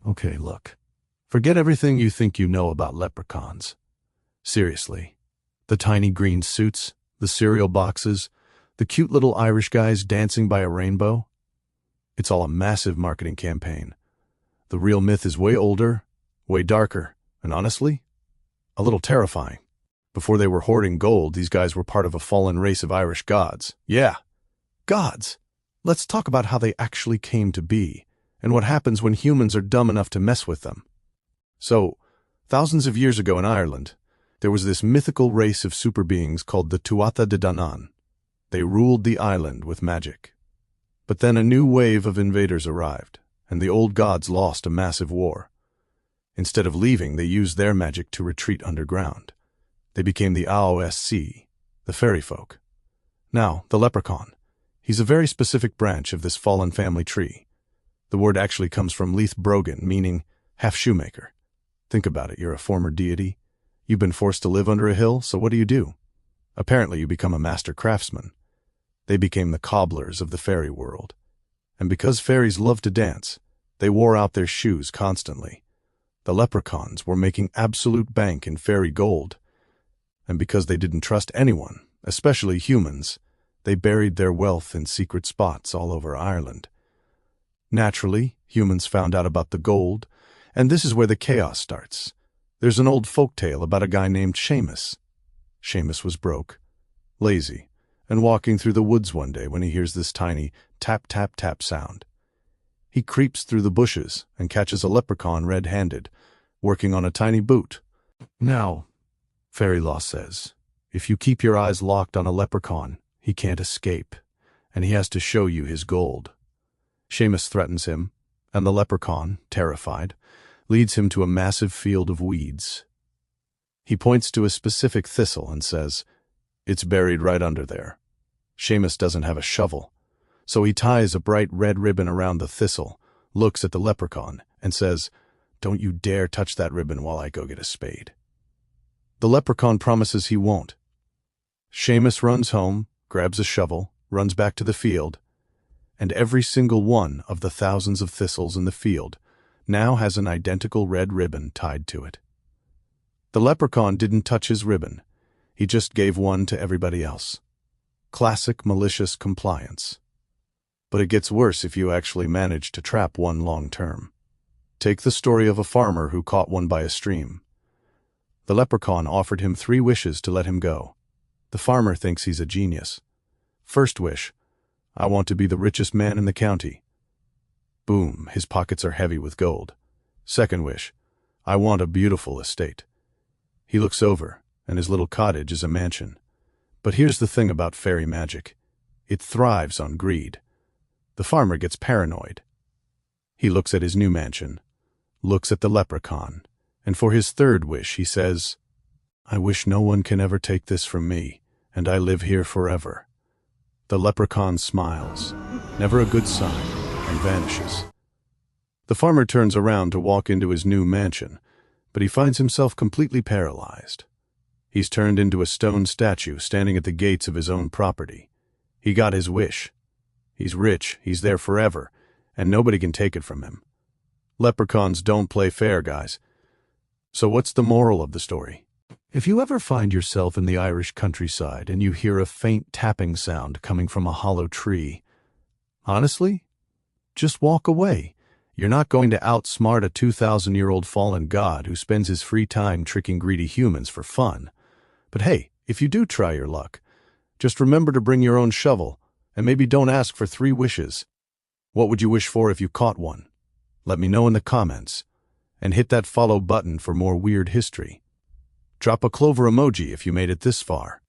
Okay, look. Forget everything you think you know about leprechauns. Seriously. The tiny green suits, the cereal boxes, the cute little Irish guys dancing by a rainbow. It's all a massive marketing campaign. The real myth is way older, way darker, and honestly, a little terrifying. Before they were hoarding gold, these guys were part of a fallen race of Irish gods. Yeah, gods. Let's talk about how they actually came to be, and what happens when humans are dumb enough to mess with them. So, thousands of years ago in Ireland, there was this mythical race of super beings called the Tuatha De Danann. They ruled the island with magic. But then a new wave of invaders arrived, and the old gods lost a massive war. Instead of leaving, they used their magic to retreat underground. They became the AOSC, the fairy folk. Now, the leprechaun. He's a very specific branch of this fallen family tree. The word actually comes from Leith Brogan, meaning half-shoemaker. Think about it, you're a former deity. You've been forced to live under a hill, so what do? Apparently you become a master craftsman. They became the cobblers of the fairy world. And because fairies love to dance, they wore out their shoes constantly. The leprechauns were making absolute bank in fairy gold. And because they didn't trust anyone, especially humans, they buried their wealth in secret spots all over Ireland. Naturally, humans found out about the gold, and this is where the chaos starts. There's an old folktale about a guy named Seamus. Seamus was broke, lazy, and walking through the woods one day when he hears this tiny tap-tap-tap sound. He creeps through the bushes and catches a leprechaun red-handed, working on a tiny boot. Now, fairy law says, if you keep your eyes locked on a leprechaun, he can't escape, and he has to show you his gold. Seamus threatens him, and the leprechaun, terrified, leads him to a massive field of weeds. He points to a specific thistle and says, "It's buried right under there." Seamus doesn't have a shovel, so he ties a bright red ribbon around the thistle, looks at the leprechaun, and says, "Don't you dare touch that ribbon while I go get a spade." The leprechaun promises he won't. Seamus runs home, grabs a shovel, runs back to the field, and every single one of the thousands of thistles in the field now has an identical red ribbon tied to it. The leprechaun didn't touch his ribbon. He just gave one to everybody else. Classic malicious compliance. But it gets worse if you actually manage to trap one long term. Take the story of a farmer who caught one by a stream. The leprechaun offered him 3 wishes to let him go. The farmer thinks he's a genius. First wish, I want to be the richest man in the county. Boom, his pockets are heavy with gold. Second wish, I want a beautiful estate. He looks over, and his little cottage is a mansion. But here's the thing about fairy magic. It thrives on greed. The farmer gets paranoid. He looks at his new mansion, looks at the leprechaun, and for his third wish he says, I wish no one can ever take this from me, and I live here forever. The leprechaun smiles, never a good sign, and vanishes. The farmer turns around to walk into his new mansion, but he finds himself completely paralyzed. He's turned into a stone statue standing at the gates of his own property. He got his wish. He's rich, he's there forever, and nobody can take it from him. Leprechauns don't play fair, guys. So what's the moral of the story? If you ever find yourself in the Irish countryside and you hear a faint tapping sound coming from a hollow tree, honestly, just walk away. You're not going to outsmart a 2,000-year-old fallen god who spends his free time tricking greedy humans for fun. But hey, if you do try your luck, just remember to bring your own shovel, and maybe don't ask for 3 wishes. What would you wish for if you caught one? Let me know in the comments, and hit that follow button for more weird history. Drop a clover emoji if you made it this far.